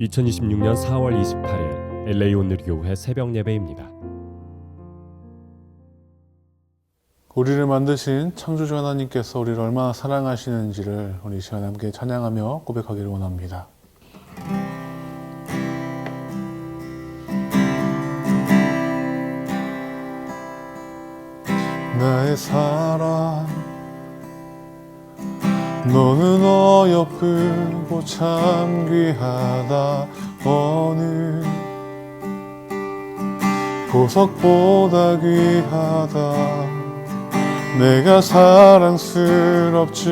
2026년 4월 28일 LA 온누리교회 새벽 예배입니다. 우리를 만드신 창조주 하나님께서 우리를 얼마나 사랑하시는지를 우리 시간에 함께 찬양하며 고백하기를 원합니다. 나의 사랑, 너는 어여쁘고 참 귀하다. 어느 보석보다 귀하다. 내가 사랑스럽지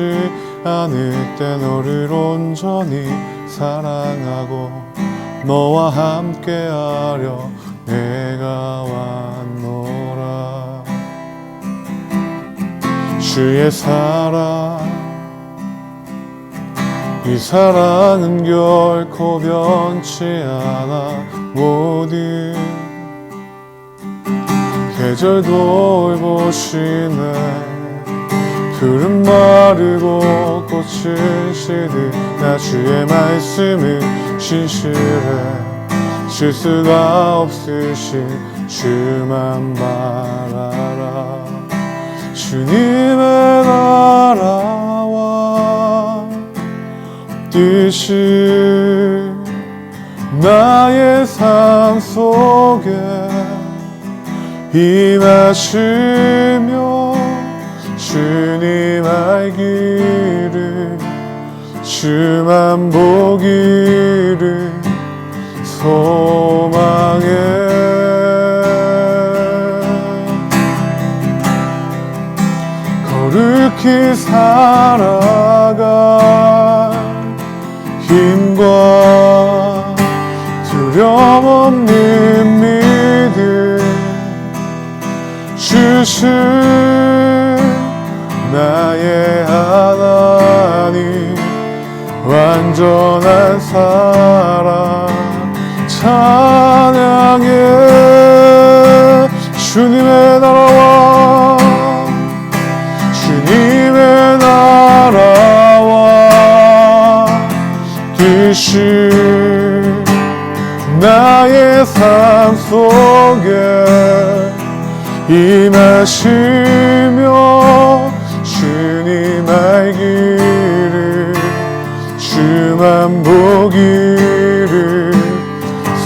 않을 때 너를 온전히 사랑하고 너와 함께하려 내가 왔노라. 주의 사랑, 이 사랑은 결코 변치 않아. 모든 계절 돌보시네. 풀은 마르고 꽃은 시들 나 주의 말씀은 신실해. 실수가 없으신 주만 바라라. 주님의 나라와 뜻이 나의 삶 속에 임하시며 주님 알기를 주만 보기를 소망해. 거룩히 살아갈 힘과 두려움 없는 믿음 주신 나의 하나님. 완전한 사랑 찬양해. 주님의 나라와 주님의 나라와 뜻이 나의 삶 속에 임하시며 주님 알기를 주만 보기를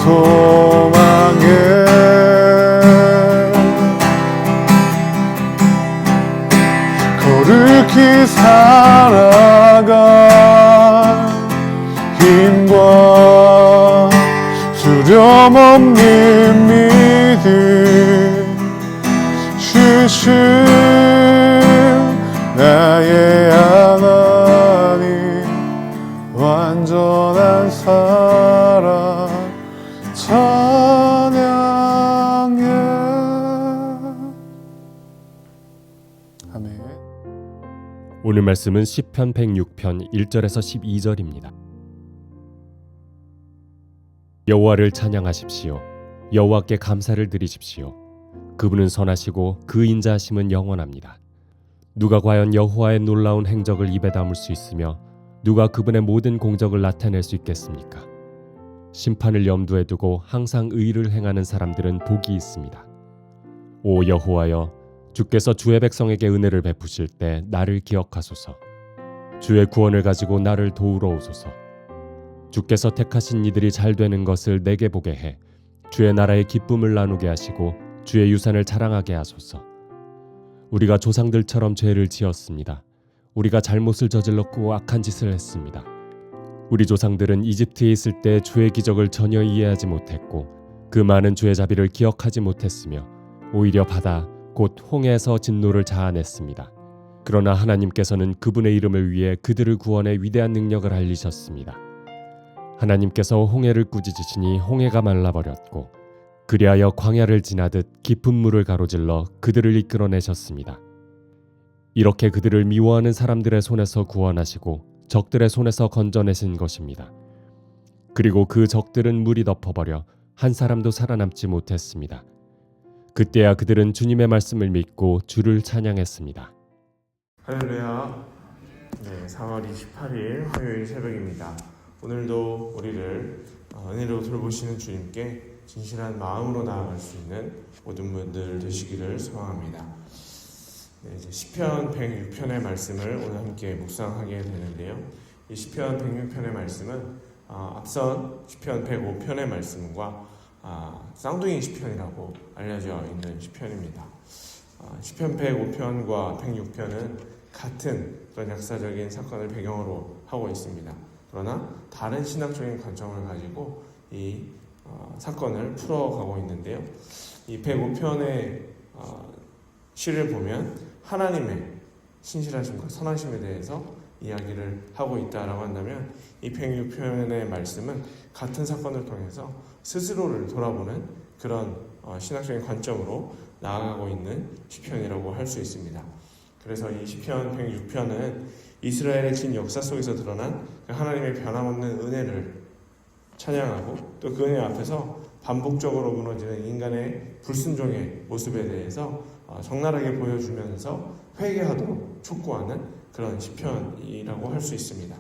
소망해. 거룩히 살아갈 힘과 두려움 없는 믿음 주신 나의 하나님. 완전한 사랑 찬양해. 아멘. 오늘 말씀은 시편 106편 1절에서 12절입니다. 여호와를 찬양하십시오. 여호와께 감사를 드리십시오. 그분은 선하시고 그 인자하심은 영원합니다. 누가 과연 여호와의 놀라운 행적을 입에 담을 수 있으며 누가 그분의 모든 공적을 나타낼 수 있겠습니까? 심판을 염두에 두고 항상 의를 행하는 사람들은 복이 있습니다. 오 여호와여, 주께서 주의 백성에게 은혜를 베푸실 때 나를 기억하소서. 주의 구원을 가지고 나를 도우러 오소서. 주께서 택하신 이들이 잘 되는 것을 내게 보게 해 주의 나라의 기쁨을 나누게 하시고 주의 유산을 자랑하게 하소서. 우리가 조상들처럼 죄를 지었습니다. 우리가 잘못을 저질렀고 악한 짓을 했습니다. 우리 조상들은 이집트에 있을 때 주의 기적을 전혀 이해하지 못했고 그 많은 주의 자비를 기억하지 못했으며 오히려 바다 곧 홍해에서 진노를 자아냈습니다. 그러나 하나님께서는 그분의 이름을 위해 그들을 구원해 위대한 능력을 알리셨습니다. 하나님께서 홍해를 꾸짖으시니 홍해가 말라버렸고 그리하여 광야를 지나듯 깊은 물을 가로질러 그들을 이끌어내셨습니다. 이렇게 그들을 미워하는 사람들의 손에서 구원하시고 적들의 손에서 건져내신 것입니다. 그리고 그 적들은 물이 덮어버려 한 사람도 살아남지 못했습니다. 그때야 그들은 주님의 말씀을 믿고 주를 찬양했습니다. 할렐루야. 네, 4월 28일 화요일 새벽입니다. 오늘도 우리를 은혜로 돌보시는 주님께 진실한 마음으로 나아갈 수 있는 모든 분들 되시기를 소망합니다. 네, 이제 시편 106편의 말씀을 오늘 함께 묵상하게 되는데요. 이 시편 106편의 말씀은 앞선 시편 105편의 말씀과 쌍둥이 시편이라고 알려져 있는 시편입니다. 시편 105편과 106편은 같은 그런 역사적인 사건을 배경으로 하고 있습니다. 그러나 다른 신학적인 관점을 가지고 이 사건을 풀어가고 있는데요. 이 105편의 시를 보면 하나님의 신실하심과 선하심에 대해서 이야기를 하고 있다라고 한다면, 이 106편의 말씀은 같은 사건을 통해서 스스로를 돌아보는 그런 신학적인 관점으로 나아가고 있는 시편이라고 할 수 있습니다. 그래서 이 시편 106편은 이스라엘의 긴 역사 속에서 드러난 하나님의 변함없는 은혜를 찬양하고, 또 그 은혜 앞에서 반복적으로 무너지는 인간의 불순종의 모습에 대해서 적나라하게 보여주면서 회개하도록 촉구하는 그런 시편이라고 할 수 있습니다.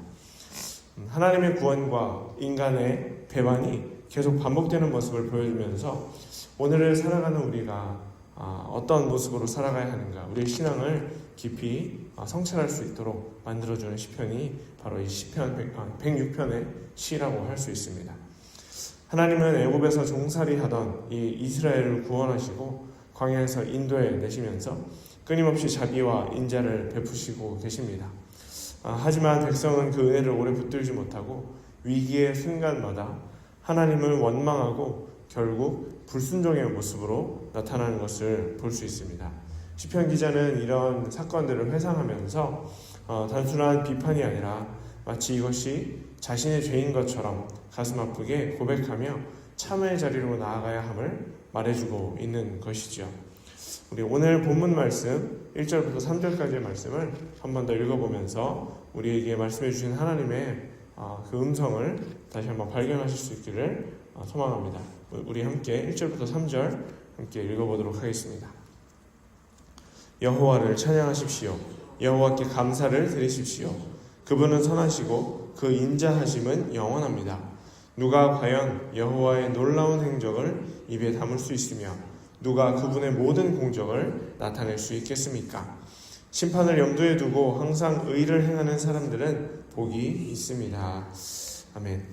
하나님의 구원과 인간의 배반이 계속 반복되는 모습을 보여주면서 오늘을 살아가는 우리가 어떤 모습으로 살아가야 하는가, 우리의 신앙을 깊이 성찰할 수 있도록 만들어주는 시편이 바로 이 시편 106편의 시라고 할 수 있습니다. 하나님은 애굽에서 종살이 하던 이 이스라엘을 구원하시고 광야에서 인도해 내시면서 끊임없이 자비와 인자를 베푸시고 계십니다. 하지만 백성은 그 은혜를 오래 붙들지 못하고 위기의 순간마다 하나님을 원망하고 결국 불순종의 모습으로 나타나는 것을 볼 수 있습니다. 시편 기자는 이런 사건들을 회상하면서 단순한 비판이 아니라 마치 이것이 자신의 죄인 것처럼 가슴 아프게 고백하며 참회의 자리로 나아가야 함을 말해주고 있는 것이죠. 우리 오늘 본문 말씀 1절부터 3절까지의 말씀을 한 번 더 읽어보면서 우리에게 말씀해 주신 하나님의 그 음성을 다시 한번 발견하실 수 있기를 소망합니다. 우리 함께 1절부터 3절 함께 읽어보도록 하겠습니다. 여호와를 찬양하십시오. 여호와께 감사를 드리십시오. 그분은 선하시고 그 인자하심은 영원합니다. 누가 과연 여호와의 놀라운 행적을 입에 담을 수 있으며 누가 그분의 모든 공적을 나타낼 수 있겠습니까? 심판을 염두에 두고 항상 의를 행하는 사람들은 복이 있습니다. 아멘.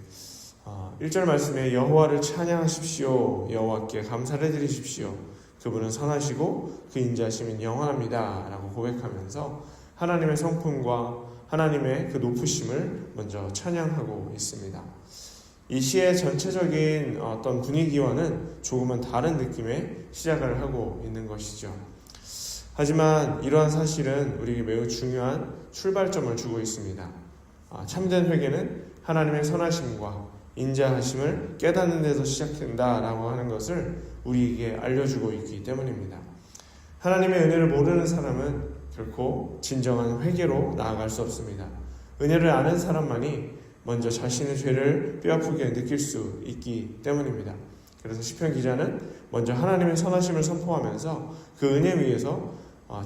1절 말씀에 여호와를 찬양하십시오. 여호와께 감사를 드리십시오. 그분은 선하시고 그 인자하심은 영원합니다 라고 고백하면서 하나님의 성품과 하나님의 그 높으심을 먼저 찬양하고 있습니다. 이 시의 전체적인 어떤 분위기와는 조금은 다른 느낌의 시작을 하고 있는 것이죠. 하지만 이러한 사실은 우리에게 매우 중요한 출발점을 주고 있습니다. 참된 회개는 하나님의 선하심과 인자하심을 깨닫는 데서 시작된다라고 하는 것을 우리에게 알려주고 있기 때문입니다. 하나님의 은혜를 모르는 사람은 결코 진정한 회개로 나아갈 수 없습니다. 은혜를 아는 사람만이 먼저 자신의 죄를 뼈아프게 느낄 수 있기 때문입니다. 그래서 시편 기자는 먼저 하나님의 선하심을 선포하면서 그 은혜 위에서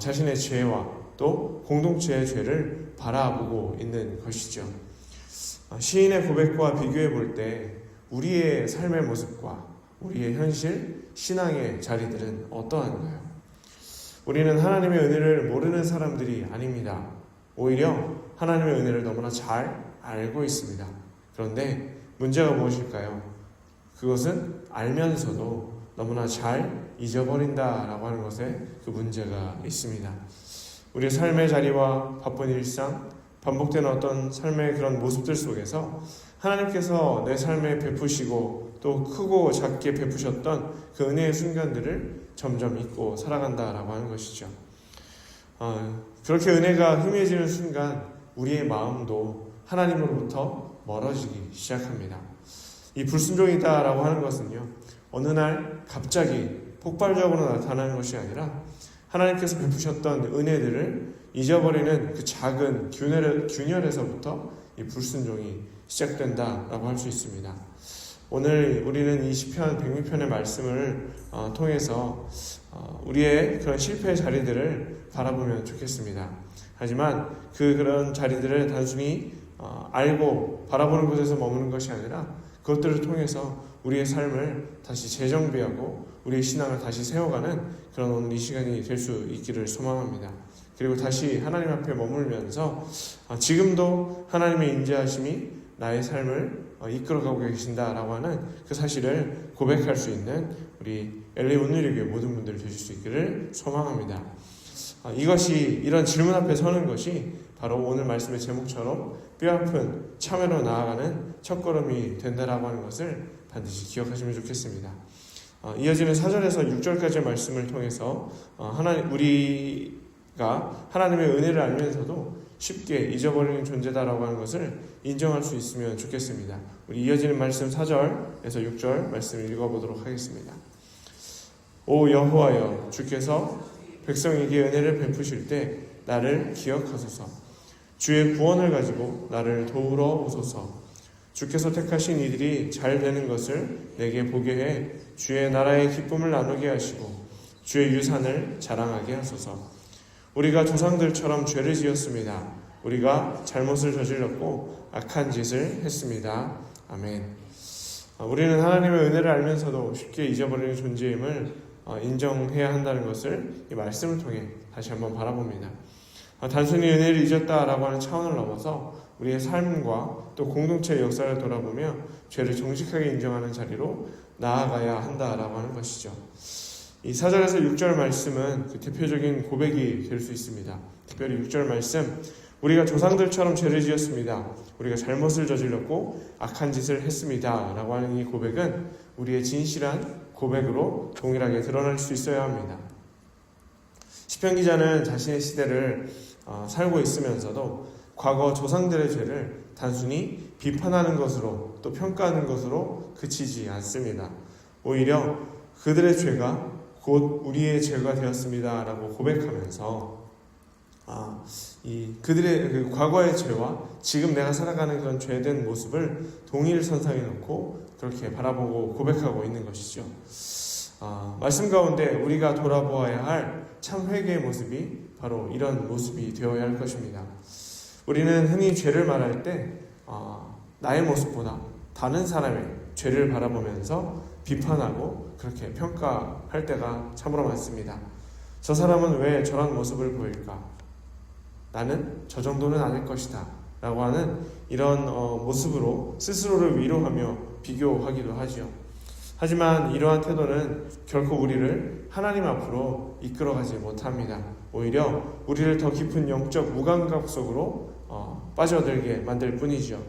자신의 죄와 또 공동체의 죄를 바라보고 있는 것이죠. 시인의 고백과 비교해 볼 때 우리의 삶의 모습과 우리의 현실, 신앙의 자리들은 어떠한가요? 우리는 하나님의 은혜를 모르는 사람들이 아닙니다. 오히려 하나님의 은혜를 너무나 잘 알고 있습니다. 그런데 문제가 무엇일까요? 그것은 알면서도 너무나 잘 잊어버린다라고 하는 것에 그 문제가 있습니다. 우리의 삶의 자리와 바쁜 일상, 반복되는 어떤 삶의 그런 모습들 속에서 하나님께서 내 삶에 베푸시고 또 크고 작게 베푸셨던 그 은혜의 순간들을 점점 잊고 살아간다라고 하는 것이죠. 그렇게 은혜가 희미해지는 순간 우리의 마음도 하나님으로부터 멀어지기 시작합니다. 이 불순종이다라고 하는 것은요, 어느 날 갑자기 폭발적으로 나타나는 것이 아니라 하나님께서 베푸셨던 은혜들을 잊어버리는 그 작은 균열에서부터 이 불순종이 시작된다라고 할 수 있습니다. 오늘 우리는 이 시편 106편의 말씀을 통해서 우리의 그런 실패의 자리들을 바라보면 좋겠습니다. 하지만 그런 자리들을 단순히 알고 바라보는 곳에서 머무는 것이 아니라 그것들을 통해서 우리의 삶을 다시 재정비하고 우리의 신앙을 다시 세워가는 그런 오늘 이 시간이 될 수 있기를 소망합니다. 그리고 다시 하나님 앞에 머물면서 지금도 하나님의 인자하심이 나의 삶을 이끌어가고 계신다라고 하는 그 사실을 고백할 수 있는 우리 LA 온누리교회 모든 분들 되실 수 있기를 소망합니다. 이것이 이런 질문 앞에 서는 것이 바로 오늘 말씀의 제목처럼 뼈아픈 참회로 나아가는 첫걸음이 된다라고 하는 것을 반드시 기억하시면 좋겠습니다. 이어지는 4절에서 6절까지의 말씀을 통해서 우리가 하나님의 은혜를 알면서도 쉽게 잊어버리는 존재다라고 하는 것을 인정할 수 있으면 좋겠습니다. 우리 이어지는 말씀 4절에서 6절 말씀을 읽어보도록 하겠습니다. 오 여호와여, 주께서 백성에게 은혜를 베푸실 때 나를 기억하소서. 주의 구원을 가지고 나를 도우러 오소서. 주께서 택하신 이들이 잘 되는 것을 내게 보게 해 주의 나라의 기쁨을 나누게 하시고 주의 유산을 자랑하게 하소서. 우리가 조상들처럼 죄를 지었습니다. 우리가 잘못을 저질렀고 악한 짓을 했습니다. 아멘. 우리는 하나님의 은혜를 알면서도 쉽게 잊어버리는 존재임을 인정해야 한다는 것을 이 말씀을 통해 다시 한번 바라봅니다. 단순히 은혜를 잊었다라고 하는 차원을 넘어서 우리의 삶과 또 공동체의 역사를 돌아보며 죄를 정직하게 인정하는 자리로 나아가야 한다라고 하는 것이죠. 이 4절에서 6절 말씀은 그 대표적인 고백이 될 수 있습니다. 특별히 6절 말씀, 우리가 조상들처럼 죄를 지었습니다. 우리가 잘못을 저질렀고 악한 짓을 했습니다. 라고 하는 이 고백은 우리의 진실한 고백으로 동일하게 드러날 수 있어야 합니다. 시편 기자는 자신의 시대를 살고 있으면서도 과거 조상들의 죄를 단순히 비판하는 것으로 또 평가하는 것으로 그치지 않습니다. 오히려 그들의 죄가 곧 우리의 죄가 되었습니다 라고 고백하면서 그들의 그 과거의 죄와 지금 내가 살아가는 그런 죄된 모습을 동일선상에 놓고 그렇게 바라보고 고백하고 있는 것이죠. 말씀 가운데 우리가 돌아보아야 할 참 회개의 모습이 바로 이런 모습이 되어야 할 것입니다. 우리는 흔히 죄를 말할 때 나의 모습보다 다른 사람의 죄를 바라보면서 비판하고 그렇게 평가할 때가 참으로 많습니다. 저 사람은 왜 저런 모습을 보일까? 나는 저 정도는 아닐 것이다 라고 하는 이런 모습으로 스스로를 위로하며 비교하기도 하지요. 하지만 이러한 태도는 결코 우리를 하나님 앞으로 이끌어가지 못합니다. 오히려 우리를 더 깊은 영적 무감각 속으로 빠져들게 만들 뿐이죠.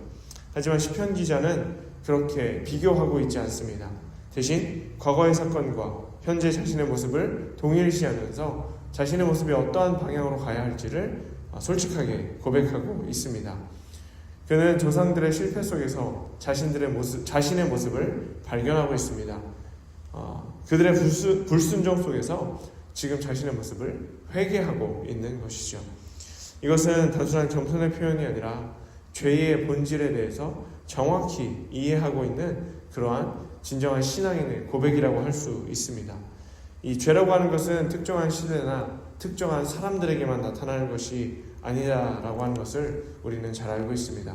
하지만 시편 기자는 그렇게 비교하고 있지 않습니다. 대신 과거의 사건과 현재 자신의 모습을 동일시하면서 자신의 모습이 어떠한 방향으로 가야 할지를 솔직하게 고백하고 있습니다. 그는 조상들의 실패 속에서 자신의 모습을 발견하고 있습니다. 그들의 불순종 속에서 지금 자신의 모습을 회개하고 있는 것이죠. 이것은 단순한 겸손의 표현이 아니라 죄의 본질에 대해서 정확히 이해하고 있는 그러한 진정한 신앙인의 고백이라고 할 수 있습니다. 이 죄라고 하는 것은 특정한 시대나 특정한 사람들에게만 나타나는 것이 아니라고 하는 것을 우리는 잘 알고 있습니다.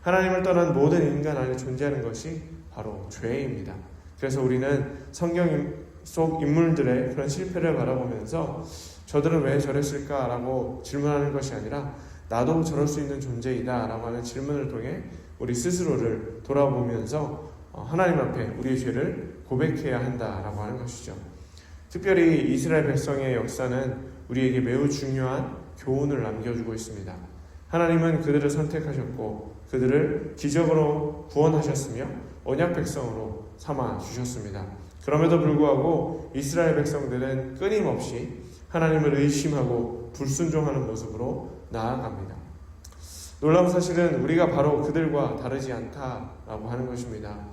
하나님을 떠난 모든 인간 안에 존재하는 것이 바로 죄입니다. 그래서 우리는 성경 속 인물들의 그런 실패를 바라보면서 저들은 왜 저랬을까라고 질문하는 것이 아니라 나도 저럴 수 있는 존재이다 라고 하는 질문을 통해 우리 스스로를 돌아보면서 하나님 앞에 우리의 죄를 고백해야 한다라고 하는 것이죠. 특별히 이스라엘 백성의 역사는 우리에게 매우 중요한 교훈을 남겨주고 있습니다. 하나님은 그들을 선택하셨고 그들을 기적으로 구원하셨으며 언약 백성으로 삼아 주셨습니다. 그럼에도 불구하고 이스라엘 백성들은 끊임없이 하나님을 의심하고 불순종하는 모습으로 나아갑니다. 놀라운 사실은 우리가 바로 그들과 다르지 않다라고 하는 것입니다.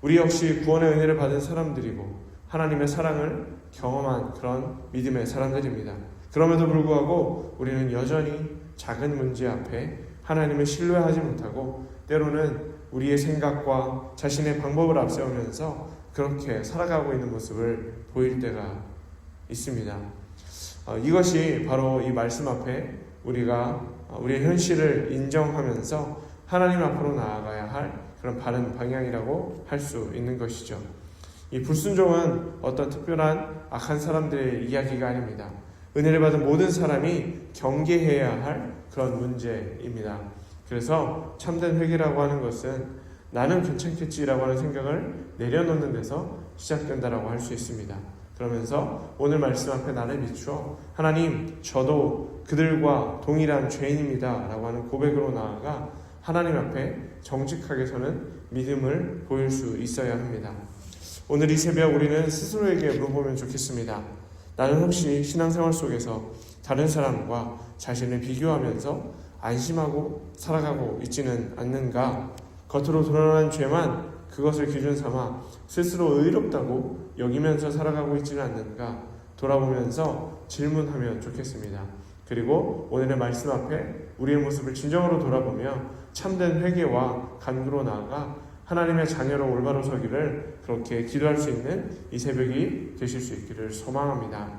우리 역시 구원의 은혜를 받은 사람들이고 하나님의 사랑을 경험한 그런 믿음의 사람들입니다. 그럼에도 불구하고 우리는 여전히 작은 문제 앞에 하나님을 신뢰하지 못하고 때로는 우리의 생각과 자신의 방법을 앞세우면서 그렇게 살아가고 있는 모습을 보일 때가 있습니다. 이것이 바로 이 말씀 앞에 우리가 우리의 현실을 인정하면서 하나님 앞으로 나아가야 할 그런 바른 방향이라고 할 수 있는 것이죠. 이 불순종은 어떤 특별한 악한 사람들의 이야기가 아닙니다. 은혜를 받은 모든 사람이 경계해야 할 그런 문제입니다. 그래서 참된 회개라고 하는 것은 나는 괜찮겠지라고 하는 생각을 내려놓는 데서 시작된다라고 할 수 있습니다. 그러면서 오늘 말씀 앞에 나를 비추어 하나님, 저도 그들과 동일한 죄인입니다 라고 하는 고백으로 나아가 하나님 앞에 정직하게 서는 믿음을 보일 수 있어야 합니다. 오늘 이 새벽 우리는 스스로에게 물어보면 좋겠습니다. 나는 혹시 신앙생활 속에서 다른 사람과 자신을 비교하면서 안심하고 살아가고 있지는 않는가? 겉으로 드러난 죄만 그것을 기준 삼아 스스로 의롭다고 여기면서 살아가고 있지는 않는가? 돌아보면서 질문하면 좋겠습니다. 그리고 오늘의 말씀 앞에 우리의 모습을 진정으로 돌아보며 참된 회개와 간구로 나아가 하나님의 자녀로 올바로 서기를 그렇게 기도할 수 있는 이 새벽이 되실 수 있기를 소망합니다.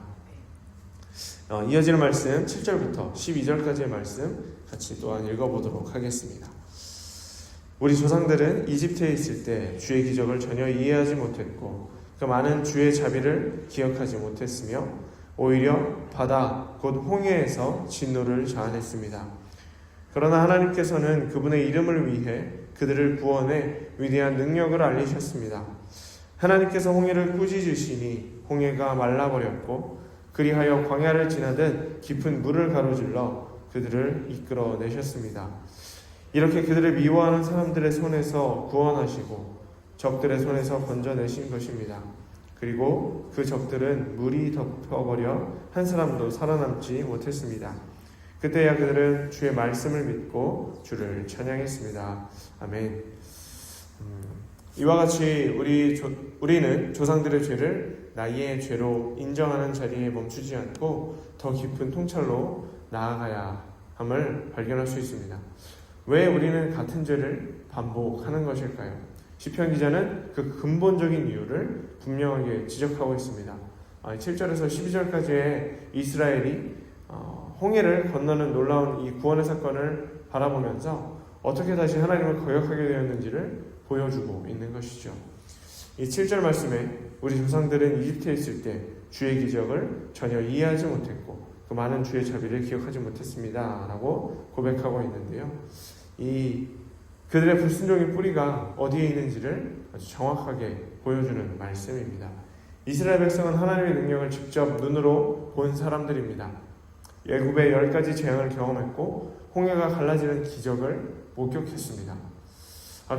이어지는 말씀 7절부터 12절까지의 말씀 같이 또한 읽어보도록 하겠습니다. 우리 조상들은 이집트에 있을 때 주의 기적을 전혀 이해하지 못했고 그 많은 주의 자비를 기억하지 못했으며 오히려 바다 곧 홍해에서 진노를 자아냈습니다. 그러나 하나님께서는 그분의 이름을 위해 그들을 구원해 위대한 능력을 알리셨습니다. 하나님께서 홍해를 꾸짖으시니 홍해가 말라버렸고 그리하여 광야를 지나듯 깊은 물을 가로질러 그들을 이끌어내셨습니다. 이렇게 그들을 미워하는 사람들의 손에서 구원하시고 적들의 손에서 건져내신 것입니다. 그리고 그 적들은 물이 덮어버려 한 사람도 살아남지 못했습니다. 그때야 그들은 주의 말씀을 믿고 주를 찬양했습니다. 아멘. 이와 같이 우리는 조상들의 죄를 나의 죄로 인정하는 자리에 멈추지 않고 더 깊은 통찰로 나아가야 함을 발견할 수 있습니다. 왜 우리는 같은 죄를 반복하는 것일까요? 시편 기자는 그 근본적인 이유를 분명하게 지적하고 있습니다. 7절에서 12절까지의 이스라엘이 홍해를 건너는 놀라운 이 구원의 사건을 바라보면서 어떻게 다시 하나님을 거역하게 되었는지를 보여주고 있는 것이죠. 이 7절 말씀에 우리 조상들은 이집트에 있을 때 주의 기적을 전혀 이해하지 못했고 그 많은 주의 자비를 기억하지 못했습니다 라고 고백하고 있는데요. 그들의 불순종의 뿌리가 어디에 있는지를 아주 정확하게 보여주는 말씀입니다. 이스라엘 백성은 하나님의 능력을 직접 눈으로 본 사람들입니다. 애굽의 10가지 재앙을 경험했고 홍해가 갈라지는 기적을 목격했습니다.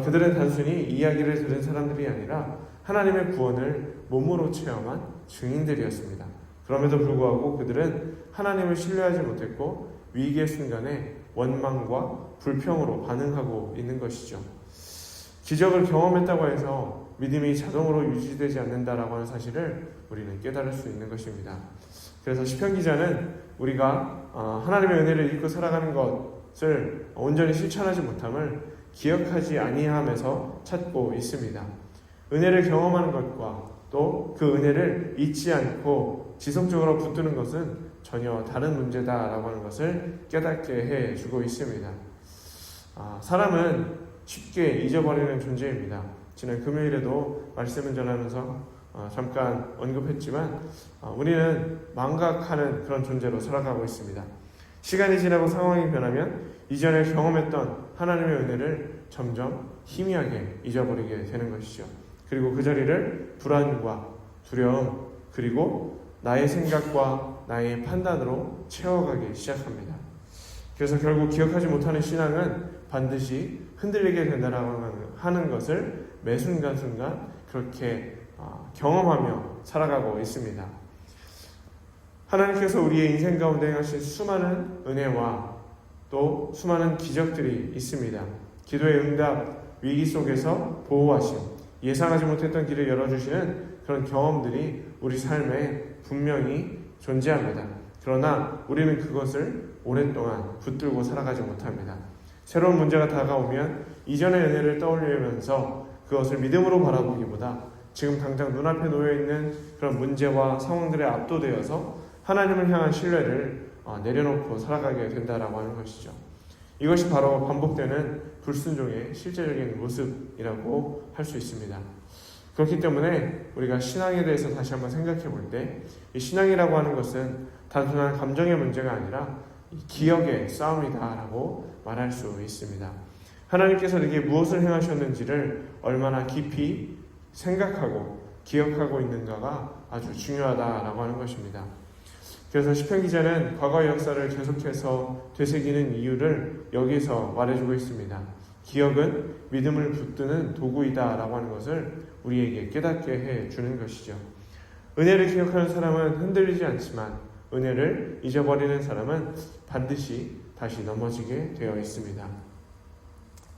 그들은 단순히 이야기를 들은 사람들이 아니라 하나님의 구원을 몸으로 체험한 증인들이었습니다. 그럼에도 불구하고 그들은 하나님을 신뢰하지 못했고 위기의 순간에 원망과 불평으로 반응하고 있는 것이죠. 기적을 경험했다고 해서 믿음이 자동으로 유지되지 않는다라고 하는 사실을 우리는 깨달을 수 있는 것입니다. 그래서 시편 기자는 우리가 하나님의 은혜를 잊고 살아가는 것을 온전히 실천하지 못함을 기억하지 아니함에서 찾고 있습니다. 은혜를 경험하는 것과 또 그 은혜를 잊지 않고 지속적으로 붙드는 것은 전혀 다른 문제다라고 하는 것을 깨닫게 해주고 있습니다. 사람은 쉽게 잊어버리는 존재입니다. 지난 금요일에도 말씀을 전하면서 잠깐 언급했지만 우리는 망각하는 그런 존재로 살아가고 있습니다. 시간이 지나고 상황이 변하면 이전에 경험했던 하나님의 은혜를 점점 희미하게 잊어버리게 되는 것이죠. 그리고 그 자리를 불안과 두려움 그리고 나의 생각과 나의 판단으로 채워가기 시작합니다. 그래서 결국 기억하지 못하는 신앙은 반드시 흔들리게 된다라고 하는 것을 매 순간순간 그렇게 경험하며 살아가고 있습니다. 하나님께서 우리의 인생 가운데 행하신 수많은 은혜와 또 수많은 기적들이 있습니다. 기도의 응답, 위기 속에서 보호하심, 예상하지 못했던 길을 열어주시는 그런 경험들이 우리 삶에 분명히 존재합니다. 그러나 우리는 그것을 오랫동안 붙들고 살아가지 못합니다. 새로운 문제가 다가오면 이전의 은혜를 떠올리면서 그것을 믿음으로 바라보기보다 지금 당장 눈앞에 놓여있는 그런 문제와 상황들에 압도되어서 하나님을 향한 신뢰를 내려놓고 살아가게 된다라고 하는 것이죠. 이것이 바로 반복되는 불순종의 실제적인 모습이라고 할 수 있습니다. 그렇기 때문에 우리가 신앙에 대해서 다시 한번 생각해 볼 때 이 신앙이라고 하는 것은 단순한 감정의 문제가 아니라 기억의 싸움이다라고 말할 수 있습니다. 하나님께서 내게 무엇을 행하셨는지를 얼마나 깊이 생각하고 기억하고 있는가가 아주 중요하다라고 하는 것입니다. 그래서 시편 기자는 과거의 역사를 계속해서 되새기는 이유를 여기서 말해주고 있습니다. 기억은 믿음을 붙드는 도구이다라고 하는 것을 우리에게 깨닫게 해주는 것이죠. 은혜를 기억하는 사람은 흔들리지 않지만 은혜를 잊어버리는 사람은 반드시 다시 넘어지게 되어 있습니다.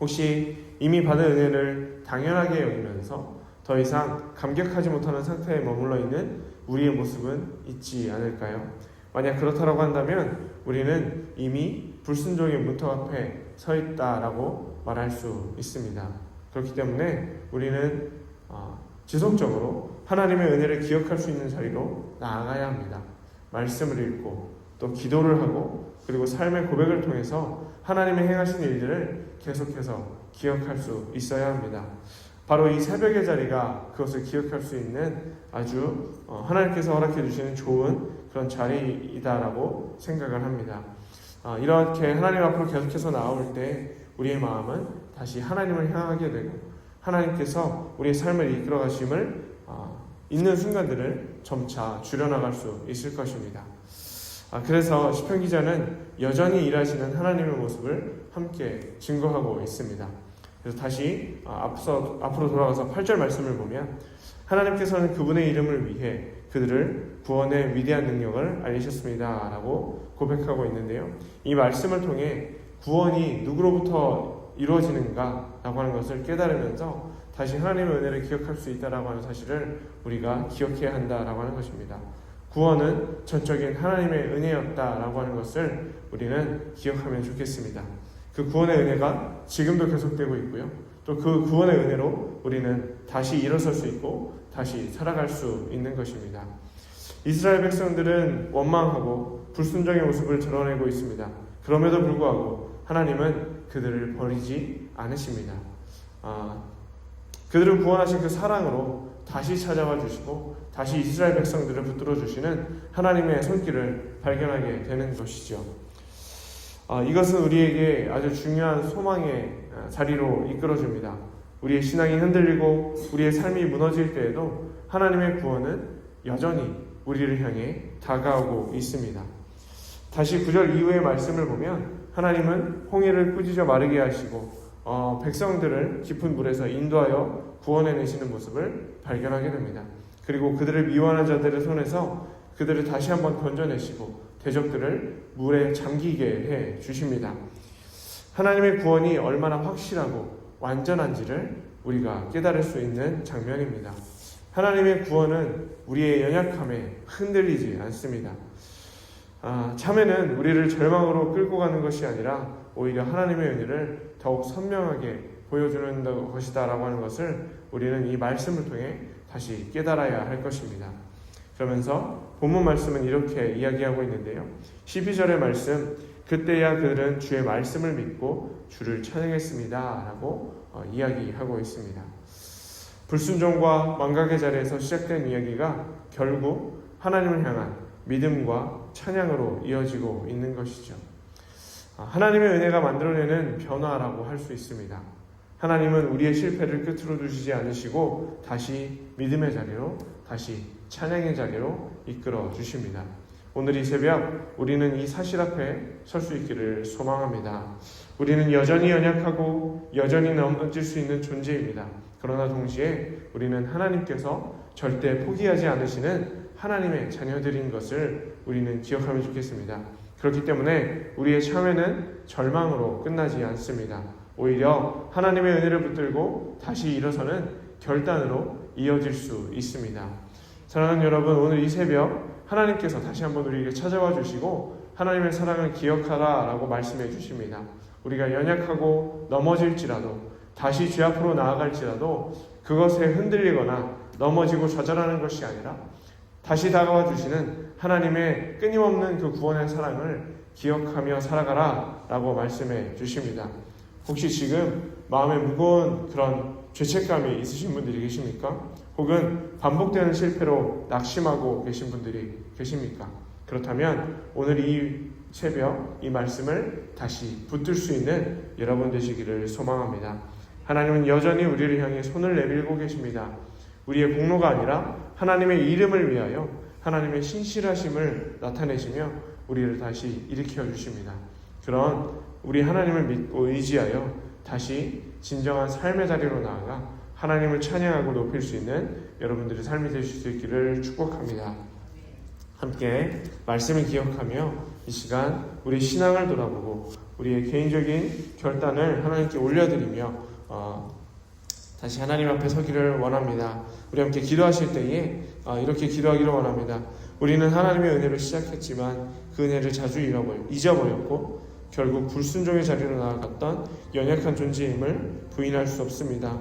혹시 이미 받은 은혜를 당연하게 여기면서 더 이상 감격하지 못하는 상태에 머물러 있는 우리의 모습은 있지 않을까요? 만약 그렇다고 한다면 우리는 이미 불순종의 문턱 앞에 서 있다라고 말할 수 있습니다. 그렇기 때문에 우리는 지속적으로 하나님의 은혜를 기억할 수 있는 자리로 나아가야 합니다. 말씀을 읽고 또 기도를 하고 그리고 삶의 고백을 통해서 하나님의 행하신 일들을 계속해서 기억할 수 있어야 합니다. 바로 이 새벽의 자리가 그것을 기억할 수 있는 아주 하나님께서 허락해 주시는 좋은 그런 자리이다라고 생각을 합니다. 이렇게 하나님 앞으로 계속해서 나올 때 우리의 마음은 다시 하나님을 향하게 되고 하나님께서 우리의 삶을 이끌어 가심을 있는 순간들을 점차 줄여나갈 수 있을 것입니다. 그래서 시편 기자는 여전히 일하시는 하나님의 모습을 함께 증거하고 있습니다. 그래서 다시 앞으로 돌아가서 8절 말씀을 보면 하나님께서는 그분의 이름을 위해 그들을 구원의 위대한 능력을 알리셨습니다 라고 고백하고 있는데요. 이 말씀을 통해 구원이 누구로부터 이루어지는가 라고 하는 것을 깨달으면서 다시 하나님의 은혜를 기억할 수 있다라고 하는 사실을 우리가 기억해야 한다라고 하는 것입니다. 구원은 전적인 하나님의 은혜였다라고 하는 것을 우리는 기억하면 좋겠습니다. 그 구원의 은혜가 지금도 계속되고 있고요. 또 그 구원의 은혜로 우리는 다시 일어설 수 있고 다시 살아갈 수 있는 것입니다. 이스라엘 백성들은 원망하고 불순종의 모습을 드러내고 있습니다. 그럼에도 불구하고 하나님은 그들을 버리지 않으십니다. 그들을 구원하신 그 사랑으로 다시 찾아와 주시고 다시 이스라엘 백성들을 붙들어 주시는 하나님의 손길을 발견하게 되는 것이죠. 이것은 우리에게 아주 중요한 소망의 자리로 이끌어줍니다. 우리의 신앙이 흔들리고 우리의 삶이 무너질 때에도 하나님의 구원은 여전히 우리를 향해 다가오고 있습니다. 다시 9절 이후의 말씀을 보면 하나님은 홍해를 꾸짖어 마르게 하시고 백성들을 깊은 물에서 인도하여 구원해내시는 모습을 발견하게 됩니다. 그리고 그들을 미워하는 자들의 손에서 그들을 다시 한번 건져내시고 대적들을 물에 잠기게 해 주십니다. 하나님의 구원이 얼마나 확실하고 완전한지를 우리가 깨달을 수 있는 장면입니다. 하나님의 구원은 우리의 연약함에 흔들리지 않습니다. 참회는 우리를 절망으로 끌고 가는 것이 아니라 오히려 하나님의 은혜를 더욱 선명하게 보여주는 것이다라고 하는 것을 우리는 이 말씀을 통해 다시 깨달아야 할 것입니다. 그러면서 본문 말씀은 이렇게 이야기하고 있는데요. 12절의 말씀, 그때야 그들은 주의 말씀을 믿고 주를 찬양했습니다 라고 이야기하고 있습니다. 불순종과 망각의 자리에서 시작된 이야기가 결국 하나님을 향한 믿음과 찬양으로 이어지고 있는 것이죠. 하나님의 은혜가 만들어내는 변화라고 할 수 있습니다. 하나님은 우리의 실패를 끝으로 두시지 않으시고 다시 믿음의 자리로, 다시 찬양의 자리로 이끌어 주십니다. 오늘 이 새벽 우리는 이 사실 앞에 설 수 있기를 소망합니다. 우리는 여전히 연약하고 여전히 넘어질 수 있는 존재입니다. 그러나 동시에 우리는 하나님께서 절대 포기하지 않으시는 하나님의 자녀들인 것을 우리는 기억하면 좋겠습니다. 그렇기 때문에 우리의 참회는 절망으로 끝나지 않습니다. 오히려 하나님의 은혜를 붙들고 다시 일어서는 결단으로 이어질 수 있습니다. 사랑하는 여러분, 오늘 이 새벽 하나님께서 다시 한번 우리에게 찾아와 주시고 하나님의 사랑을 기억하라 라고 말씀해 주십니다. 우리가 연약하고 넘어질지라도 다시 주 앞으로 나아갈지라도 그것에 흔들리거나 넘어지고 좌절하는 것이 아니라 다시 다가와 주시는 하나님의 끊임없는 그 구원의 사랑을 기억하며 살아가라 라고 말씀해 주십니다. 혹시 지금 마음에 무거운 그런 죄책감이 있으신 분들이 계십니까? 혹은 반복되는 실패로 낙심하고 계신 분들이 계십니까? 그렇다면 오늘 이 새벽 이 말씀을 다시 붙들 수 있는 여러분 되시기를 소망합니다. 하나님은 여전히 우리를 향해 손을 내밀고 계십니다. 우리의 공로가 아니라 하나님의 이름을 위하여 하나님의 신실하심을 나타내시며 우리를 다시 일으켜 주십니다. 그런 우리 하나님을 믿고 의지하여 다시 진정한 삶의 자리로 나아가 하나님을 찬양하고 높일 수 있는 여러분들의 삶이 되실 수 있기를 축복합니다. 함께 말씀을 기억하며 이 시간 우리 신앙을 돌아보고 우리의 개인적인 결단을 하나님께 올려드리며 다시 하나님 앞에 서기를 원합니다. 우리 함께 기도하실 때에 이렇게 기도하기를 원합니다. 우리는 하나님의 은혜를 시작했지만 그 은혜를 자주 잊어버렸고 결국 불순종의 자리로 나아갔던 연약한 존재임을 부인할 수 없습니다.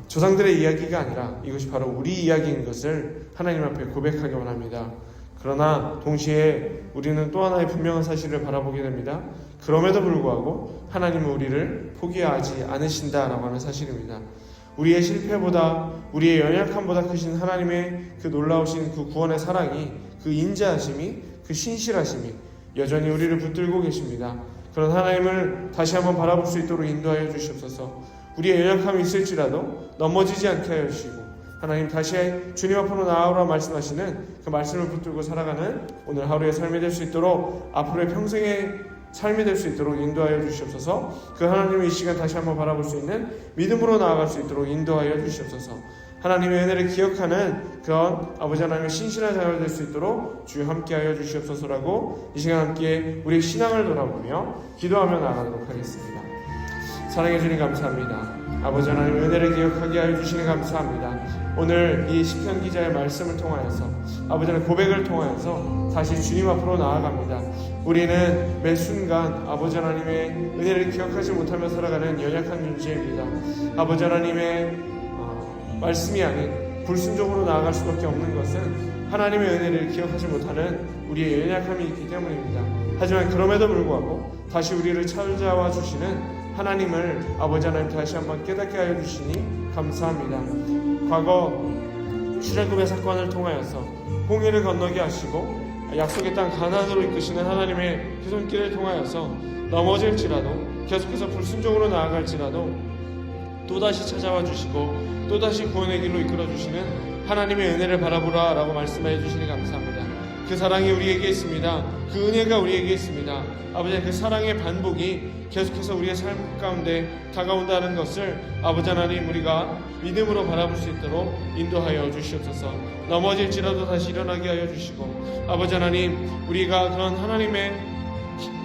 조상들의 이야기가 아니라 이것이 바로 우리 이야기인 것을 하나님 앞에 고백하기 원합니다. 그러나 동시에 우리는 또 하나의 분명한 사실을 바라보게 됩니다. 그럼에도 불구하고 하나님은 우리를 포기하지 않으신다라고 하는 사실입니다. 우리의 실패보다 우리의 연약함보다 크신 하나님의 그 놀라우신 그 구원의 사랑이, 그 인자하심이, 그 신실하심이 여전히 우리를 붙들고 계십니다. 그런 하나님을 다시 한번 바라볼 수 있도록 인도하여 주시옵소서. 우리의 연약함이 있을지라도 넘어지지 않게 하여 주시고 하나님 다시 주님 앞으로 나아오라 말씀하시는 그 말씀을 붙들고 살아가는 오늘 하루의 삶이 될 수 있도록 앞으로의 평생의 삶이 될 수 있도록 인도하여 주시옵소서. 그 하나님의 이 시간 다시 한번 바라볼 수 있는 믿음으로 나아갈 수 있도록 인도하여 주시옵소서. 하나님의 은혜를 기억하는 그런 아버지 하나님의 신실한 자녀 될 수 있도록 주여 함께하여 주시옵소서라고 이 시간 함께 우리의 신앙을 돌아보며 기도하며 나아가도록 하겠습니다. 사랑해 주님 감사합니다. 아버지 하나님의 은혜를 기억하게 하여 주시니 감사합니다. 오늘 이 시편 기자의 말씀을 통하여서 아버지 하나님 고백을 통하여서 다시 주님 앞으로 나아갑니다. 우리는 매 순간 아버지 하나님의 은혜를 기억하지 못하며 살아가는 연약한 존재입니다. 아버지 하나님의 말씀이 아닌 불순종으로 나아갈 수밖에 없는 것은 하나님의 은혜를 기억하지 못하는 우리의 연약함이 있기 때문입니다. 하지만 그럼에도 불구하고 다시 우리를 찾아와 주시는 하나님을 아버지 하나님 다시 한번 깨닫게 하여 주시니 감사합니다. 과거 출애굽의 사건을 통하여서 홍해를 건너게 하시고 약속의 땅 가나안으로 이끄시는 하나님의 그 손길을 통하여서 넘어질지라도 계속해서 불순종으로 나아갈지라도 또다시 찾아와 주시고 또다시 구원의 길로 이끌어 주시는 하나님의 은혜를 바라보라 라고 말씀해 주시니 감사합니다. 그 사랑이 우리에게 있습니다. 그 은혜가 우리에게 있습니다. 아버지 그 사랑의 반복이 계속해서 우리의 삶 가운데 다가온다는 것을 아버지 하나님 우리가 믿음으로 바라볼 수 있도록 인도하여 주시옵소서. 넘어질지라도 다시 일어나게 하여 주시고 아버지 하나님 우리가 그런 하나님의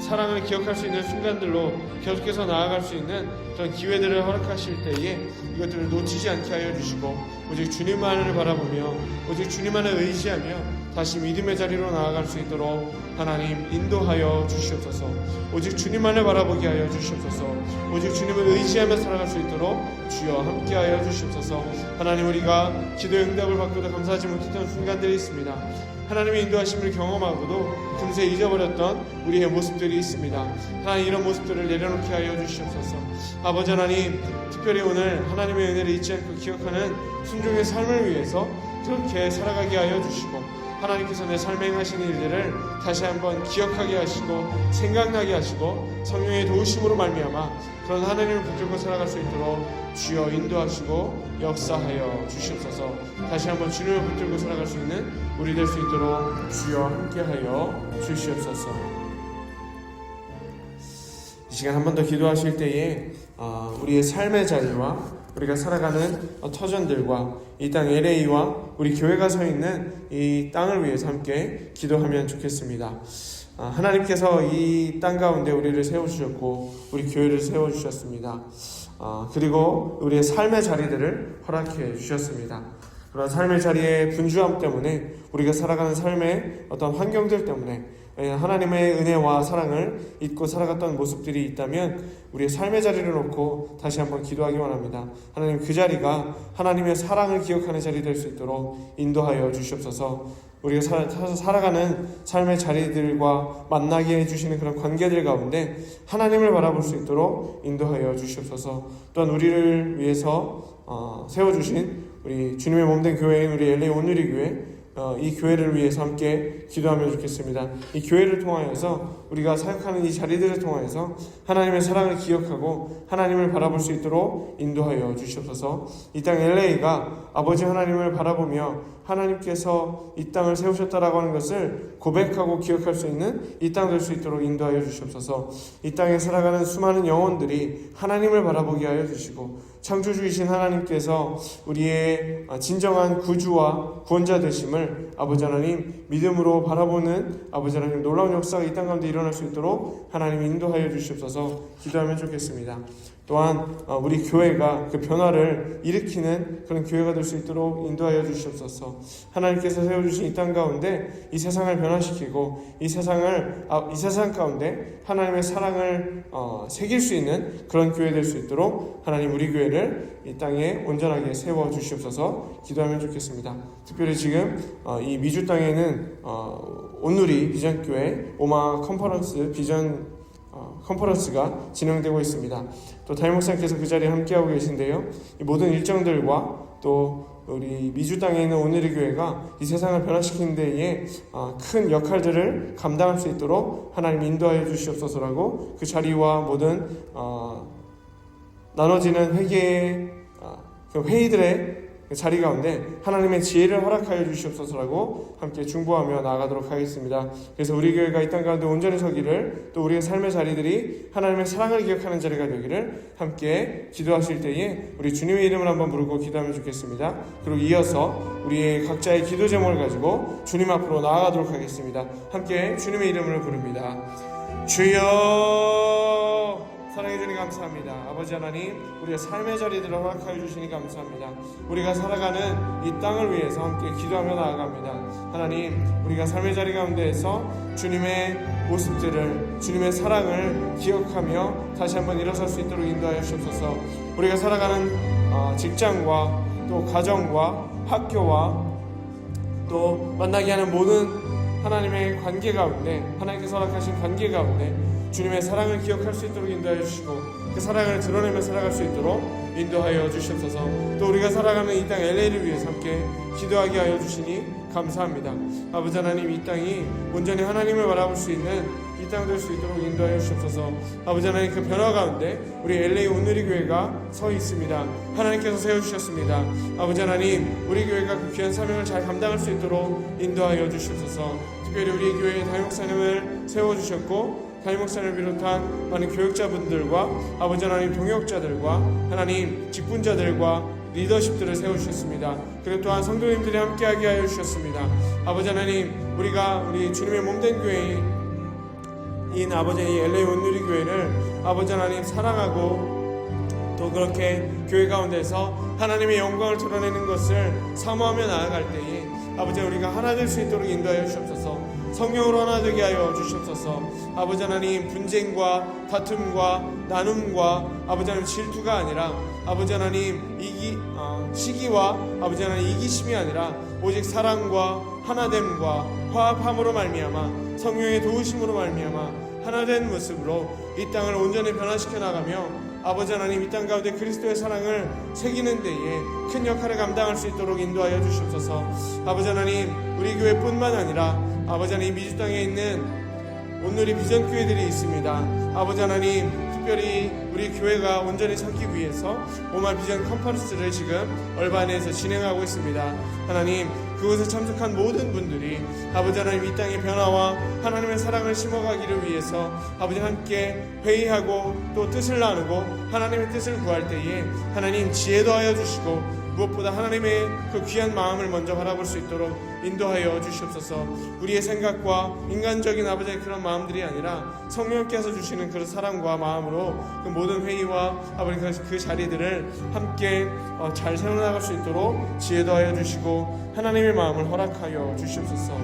사랑을 기억할 수 있는 순간들로 계속해서 나아갈 수 있는 그런 기회들을 허락하실 때에 이것들을 놓치지 않게 하여 주시고 오직 주님만을 바라보며 오직 주님만을 의지하며 다시 믿음의 자리로 나아갈 수 있도록 하나님 인도하여 주시옵소서. 오직 주님만을 바라보게 하여 주시옵소서. 오직 주님을 의지하며 살아갈 수 있도록 주여 함께하여 주시옵소서. 하나님 우리가 기도의 응답을 받고도 감사하지 못했던 순간들이 있습니다. 하나님의 인도하심을 경험하고도 금세 잊어버렸던 우리의 모습들이 있습니다. 하나님 이런 모습들을 내려놓게 하여 주시옵소서. 아버지 하나님 특별히 오늘 하나님의 은혜를 잊지 않고 기억하는 순종의 삶을 위해서 그렇게 살아가게 하여 주시고 하나님께서 내 삶에 행하신 일들을 다시 한번 기억하게 하시고 생각나게 하시고 성령의 도우심으로 말미암아 그런 하나님을 붙들고 살아갈 수 있도록 주여 인도하시고 역사하여 주시옵소서. 다시 한번 주님을 붙들고 살아갈 수 있는 우리 될 수 있도록 주여 함께하여 주시옵소서. 이 시간 한 번 더 기도하실 때에 우리의 삶의 자리와 우리가 살아가는 터전들과 이 땅 LA와 우리 교회가 서 있는 이 땅을 위해서 함께 기도하면 좋겠습니다. 하나님께서 이 땅 가운데 우리를 세워주셨고 우리 교회를 세워주셨습니다. 그리고 우리의 삶의 자리들을 허락해 주셨습니다. 그런 삶의 자리의 분주함 때문에 우리가 살아가는 삶의 어떤 환경들 때문에 하나님의 은혜와 사랑을 잊고 살아갔던 모습들이 있다면 우리의 삶의 자리를 놓고 다시 한번 기도하기 원합니다. 하나님 그 자리가 하나님의 사랑을 기억하는 자리 될 수 있도록 인도하여 주시옵소서. 우리가 살아가는 삶의 자리들과 만나게 해주시는 그런 관계들 가운데 하나님을 바라볼 수 있도록 인도하여 주시옵소서. 또한 우리를 위해서 세워주신 우리 주님의 몸된 교회인 우리 LA 온누리 교회, 이 교회를 위해서 함께 기도하면 좋겠습니다. 이 교회를 통하여서 우리가 사역하는 이 자리들을 통하여서 하나님의 사랑을 기억하고 하나님을 바라볼 수 있도록 인도하여 주시옵소서. 이 땅 LA가 아버지 하나님을 바라보며 하나님께서 이 땅을 세우셨다라고 하는 것을 고백하고 기억할 수 있는 이 땅 될 수 있도록 인도하여 주시옵소서. 이 땅에 살아가는 수많은 영혼들이 하나님을 바라보게 하여 주시고 창조주이신 하나님께서 우리의 진정한 구주와 구원자 되심을 아버지 하나님 믿음으로 바라보는 아버지 하나님 놀라운 역사가 이 땅 가운데 일어날 수 있도록 하나님 인도하여 주시옵소서. 기도하면 좋겠습니다. 또한 우리 교회가 그 변화를 일으키는 그런 교회가 될 수 있도록 인도하여 주시옵소서. 하나님께서 세워주신 이 땅 가운데 이 세상을 변화시키고 이 세상 가운데 하나님의 사랑을 새길 수 있는 그런 교회 될 수 있도록 하나님 우리 교회를 이 땅에 온전하게 세워 주시옵소서. 기도하면 좋겠습니다. 특별히 지금 이 미주 땅에는 온누리 비전교회 오마 컨퍼런스 비전 컨퍼런스가 진행되고 있습니다. 또 담임 목사님께서 그 자리에 함께하고 계신데요. 이 모든 일정들과 또 우리 미주 땅에 있는 온누리 교회가 이 세상을 변화시키는 데에 큰 역할들을 감당할 수 있도록 하나님 인도하여 주시옵소서라고 그 자리와 모든 나눠지는 회개의 그 회의들의 자리 가운데 하나님의 지혜를 허락하여 주시옵소서라고 함께 중보하며 나아가도록 하겠습니다. 그래서 우리 교회가 이 땅 가운데 온전히 서기를, 또 우리의 삶의 자리들이 하나님의 사랑을 기억하는 자리가 되기를 함께 기도하실 때에 우리 주님의 이름을 한번 부르고 기도하면 좋겠습니다. 그리고 이어서 우리의 각자의 기도 제목을 가지고 주님 앞으로 나아가도록 하겠습니다. 함께 주님의 이름을 부릅니다. 주여, 사랑해 주니 감사합니다. 아버지 하나님, 우리의 삶의 자리들을 허락하여 주시니 감사합니다. 우리가 살아가는 이 땅을 위해서 함께 기도하며 나아갑니다. 하나님, 우리가 삶의 자리 가운데에서 주님의 모습들을, 주님의 사랑을 기억하며 다시 한번 일어설 수 있도록 인도하여 주옵소서. 우리가 살아가는 직장과 또 가정과 학교와 또 만나게 하는 모든 하나님의 관계 가운데, 하나님께서 허락하신 관계 가운데 주님의 사랑을 기억할 수 있도록 인도하여 주시고 그 사랑을 드러내며 살아갈 수 있도록 인도하여 주시옵소서. 또 우리가 살아가는 이 땅 LA를 위해서 함께 기도하게 하여 주시니 감사합니다. 아버지 하나님, 이 땅이 온전히 하나님을 바라볼 수 있는 이 땅 될 수 있도록 인도하여 주시옵소서. 아버지 하나님, 그 변화 가운데 우리 LA 온누리 교회가 서 있습니다. 하나님께서 세워주셨습니다. 아버지 하나님, 우리 교회가 그 귀한 사명을 잘 감당할 수 있도록 인도하여 주시옵소서. 특별히 우리 교회의 담임 목사님을 세워주셨고 담임 목사님을 비롯한 많은 교육자분들과 아버지 하나님 동역자들과 하나님 직분자들과 리더십들을 세워주셨습니다. 그리고 또한 성도님들이 함께하게 하여 주셨습니다. 아버지 하나님, 우리 주님의 몸된 교회인 아버지 이 LA 온누리 교회를 아버지 하나님 사랑하고 또 그렇게 교회 가운데서 하나님의 영광을 드러내는 것을 사모하며 나아갈 때에 아버지 우리가 하나 될 수 있도록 인도하여 주시옵소서. 성령으로 하나 되게 하여 주시옵소서. 아버지 하나님, 분쟁과 다툼과 나눔과 아버지 하나님 질투가 아니라 아버지 하나님 시기와 아버지 하나님 이기심이 아니라 오직 사랑과 하나됨과 화합함으로 말미암아 성령의 도우심으로 말미암아 하나된 모습으로 이 땅을 온전히 변화시켜 나가며 아버지 하나님, 이 땅 가운데 그리스도의 사랑을 새기는 데에 큰 역할을 감당할 수 있도록 인도하여 주시옵소서. 아버지 하나님, 우리 교회뿐만 아니라 아버지 하나님, 미주 땅에 있는 온누리 비전 교회들이 있습니다. 아버지 하나님, 특별히 우리 교회가 온전히 서기 위해서 오마 비전 컨퍼런스를 지금 얼반에서 진행하고 있습니다. 하나님, 그곳에 참석한 모든 분들이 아버지 하나님, 이 땅의 변화와 하나님의 사랑을 심어가기를 위해서 아버지 함께 회의하고 또 뜻을 나누고 하나님의 뜻을 구할 때에 하나님 지혜도 하여 주시고 무엇보다 하나님의 그 귀한 마음을 먼저 바라볼 수 있도록 인도하여 주시옵소서. 우리의 생각과 인간적인 아버지의 그런 마음들이 아니라 성령께서 주시는 그런 사랑과 마음으로 그 모든 회의와 아버지 그 자리들을 함께 잘 세워나갈 수 있도록 지혜도 하여 주시고 하나님의 마음을 허락하여 주시옵소서.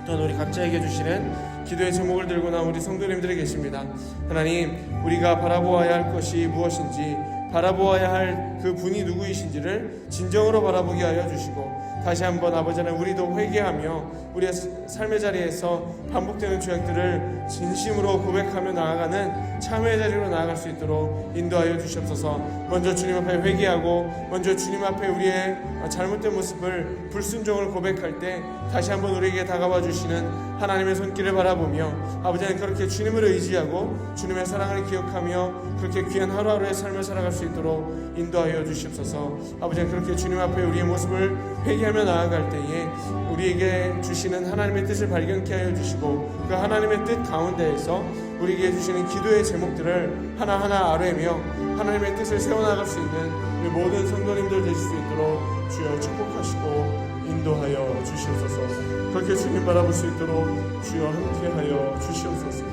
또한 우리 각자에게 주시는 기도의 제목을 들고 나온 우리 성도님들이 계십니다. 하나님, 우리가 바라보아야 할 것이 무엇인지, 바라보아야 할 그 분이 누구이신지를 진정으로 바라보게 하여 주시고 다시 한번 아버지 하나님 우리도 회개하며 우리의 삶의 자리에서 반복되는 죄악들을 진심으로 고백하며 나아가는 참회의 자리로 나아갈 수 있도록 인도하여 주시옵소서. 먼저 주님 앞에 회개하고 먼저 주님 앞에 우리의 잘못된 모습을 불순종을 고백할 때 다시 한번 우리에게 다가와 주시는 하나님의 손길을 바라보며 아버지 하나님 그렇게 주님을 의지하고 주님의 사랑을 기억하며 그렇게 귀한 하루하루의 삶을 살아갈 수 있도록 인도하여 주시옵소서. 아버지 하나님 그렇게 주님 앞에 우리의 모습을 회개하며 나아갈 때에 우리에게 주시는 하나님의 뜻을 발견케 하여 주시고 그 하나님의 뜻 가운데에서 우리에게 주시는 기도의 제목들을 하나하나 아뢰며 하나님의 뜻을 세워나갈 수 있는 우리 모든 성도님들 되실 수 있도록 주여 축복하시고 인도하여 주시옵소서. 그렇게 주님 바라볼 수 있도록 주여 함께하여 주시옵소서.